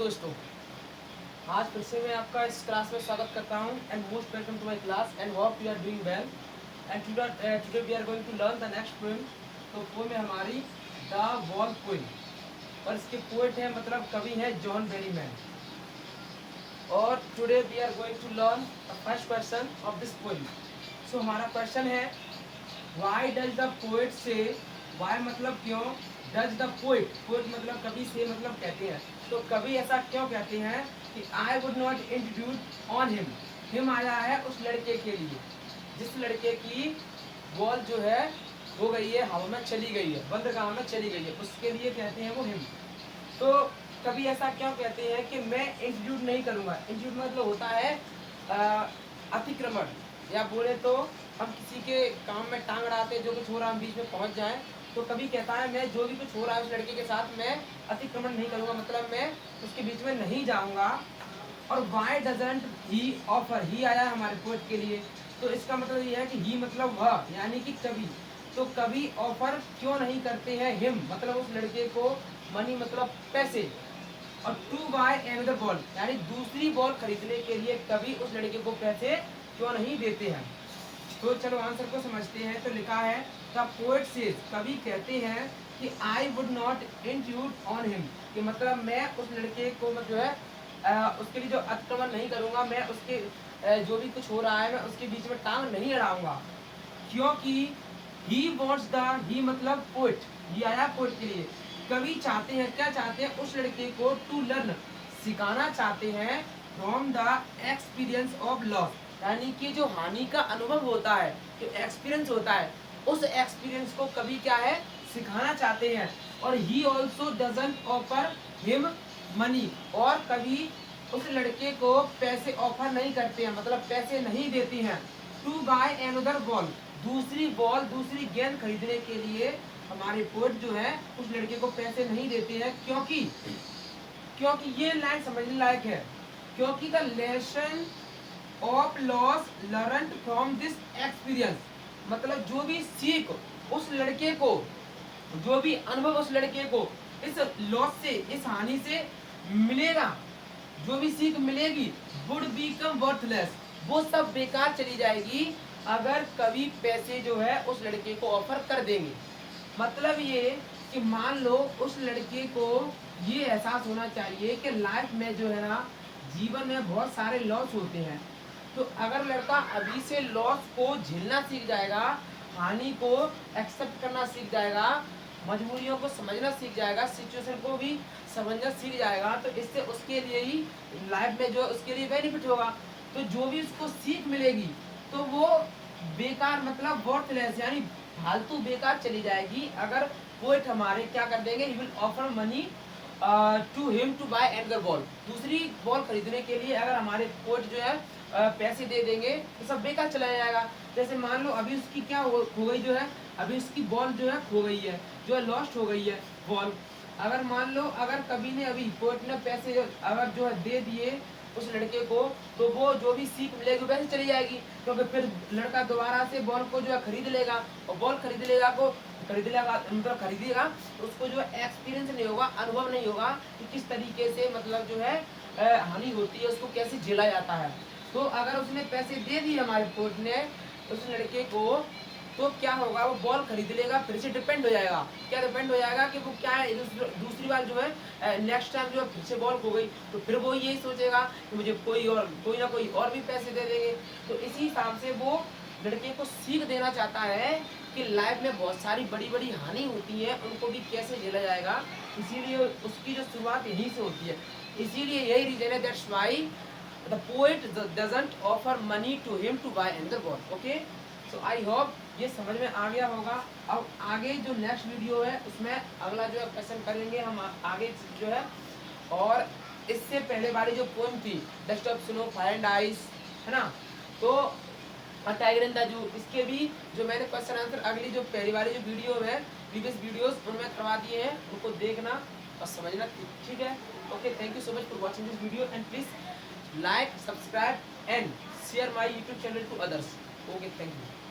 दोस्तों, आज फिर से मैं आपका इस क्लास में स्वागत करता हूं and most welcome to my class and hope you are doing well and today we are going to learn the next poem. तो पोएम है हमारी द वॉल पोएम और इसके पोएट हैं मतलब कवि हैं जॉन बेरीमैन। और today we are going to learn the first question of this poem. So हमारा क्वेश्चन है why does the poet say, why मतलब क्यों, डज द पोएट, पोएट मतलब कवि से मतलब कहते हैं, तो कवि ऐसा क्यों कहते हैं कि I would not introduce on him. Him आया है उस लड़के के लिए जिस लड़के की बॉल जो है हो गई है, हवा में चली गई है, बंदरगाह में चली गई है, उसके लिए कहते हैं वो हिम। तो कभी ऐसा क्यों कहते हैं कि मैं इंट्रोड्यूस नहीं करूँगा। इंट्रोड्यूस मतलब होता है अतिक्रमण, या बोले तो हम किसी के काम में टांग अड़ाते, जो कुछ हो रहा हम बीच में पहुंच जाएं, तो कभी कहता है मैं जो भी कुछ हो रहा है उस लड़के के साथ मैं अतिक्रमण नहीं करूँगा, मतलब मैं उसके बीच में नहीं जाऊँगा। और वाई डजंट ही ऑफर, ही आया हमारे पोएट के लिए, तो इसका मतलब ये है कि ही मतलब वह, यानी कि कवि। तो कवि ऑफर क्यों नहीं करते हैं हिम, मतलब उस लड़के को, मनी मतलब पैसे, और टू बाय अनदर बॉल यानी दूसरी बॉल खरीदने के लिए कवि उस लड़के को पैसे क्यों नहीं देते हैं। तो चलो आंसर को समझते हैं। तो लिखा है द पोएट सेज, कवि कहते हैं कि I would not intrude on him, कि मतलब मैं उस लड़के को जो है उसके लिए जो अतिक्रमण नहीं करूंगा, मैं उसके जो भी कुछ हो रहा है मैं उसके बीच में टांग नहीं अड़ाऊंगा, क्योंकि ही वॉन्ट्स द, ही मतलब पोएट, ही आया पोएट के लिए। कवि चाहते हैं, क्या चाहते हैं, उस लड़के को टू लर्न, सिखाना चाहते हैं, from the experience of loss, यानी कि जो हानि का अनुभव होता है, जो एक्सपीरियंस होता है, उस एक्सपीरियंस को कवि क्या है, सिखाना चाहते हैं। और he also doesn't offer him money, और कभी उस लड़के को पैसे ऑफर नहीं करते हैं, मतलब पैसे नहीं देते हैं। टू बाय अनदर बॉल, दूसरी बॉल, दूसरी गेंद खरीदने के लिए हमारे पोएट जो है उस लड़के को पैसे नहीं देते हैं, क्योंकि ये लाइन समझने लायक है, क्योंकि the lesson of loss learn from this experience, मतलब जो भी सीख उस लड़के को, जो भी अनुभव उस लड़के को इस लॉस से, इस हानि से मिलेगा, जो भी सीख मिलेगी, वुड बीकम वर्थलेस, वो सब बेकार चली जाएगी अगर कभी पैसे जो है उस लड़के को ऑफर कर देंगे। मतलब ये कि मान लो उस लड़के को ये एहसास होना चाहिए कि लाइफ में जो है ना, जीवन में बहुत सारे लॉस होते हैं, तो अगर लड़का अभी से लॉस को झेलना सीख जाएगा, हानि को एक्सेप्ट करना सीख जाएगा, मजबूरियों को समझना सीख जाएगा, सिचुएशन को भी समझना सीख जाएगा, तो इससे उसके लिए ही लाइफ में जो उसके लिए बेनिफिट होगा। तो जो भी उसको सीख मिलेगी तो वो बेकार मतलब वर्थलेस यानी फालतू बेकार चली जाएगी अगर पोएट हमारे क्या कर देंगे, he will offer money to him to buy another ball, दूसरी बॉल खरीदने के लिए अगर हमारे पोएट जो है पैसे दे देंगे तो सब बेकार चला जाएगा। जैसे मान लो अभी उसकी क्या हो गई, जो है अभी उसकी बॉल जो है खो गई है, जो है लॉस्ट हो गई है बॉल। अगर मान लो अगर कभी ने अभी पोएट ने पैसे अगर जो है दे दिए उस लड़के को, तो वो जो भी सीख मिलेगी वैसे चली जाएगी, क्योंकि फिर लड़का दोबारा से बॉल को जो है खरीद लेगा, और बॉल खरीदेगा मतलब खरीदेगा तो उसको जो है एक्सपीरियंस नहीं होगा, अनुभव नहीं होगा कि किस तरीके से मतलब जो है हानि होती है, उसको कैसे झेला जाता है। तो अगर उसने पैसे दे दिए हमारे कोर्ट ने उस लड़के को, तो क्या होगा, वो बॉल खरीद लेगा, फिर से डिपेंड हो जाएगा, क्या डिपेंड हो जाएगा कि वो क्या है, दूसरी बार जो है नेक्स्ट टाइम जो है फिर से बॉल खो गई तो फिर वो यही सोचेगा कि मुझे कोई ना कोई और भी पैसे दे देंगे। तो इसी हिसाब से वो लड़के को सीख देना चाहता है कि लाइफ में बहुत सारी बड़ी बड़ी हानि होती है, उनको भी कैसे झेला जाएगा, इसीलिए उसकी जो शुरुआत यहीं से होती है। इसीलिए यही रीजन है, that's why the poet doesn't offer money to him to buy another ball. Okay, so I hope ये समझ में आ गया होगा। अब आगे जो नेक्स्ट वीडियो है उसमें अगला जो है क्वेश्चन करेंगे हम आगे जो है, और इससे पहले वाली जो पोएम थी dust of snow fire and ice, है ना, तो टाइगर इन द जू, इसके भी जो मैंने क्वेश्चन आंसर अगली जो पहली वाली जो वीडियो है, प्रीवियस वीडियोस उनमें करवा दिए हैं, उनको देखना और समझना, ठीक है। Okay, thank you so much for watching this video and please like, subscribe and share my YouTube channel to others. Okay, thank you.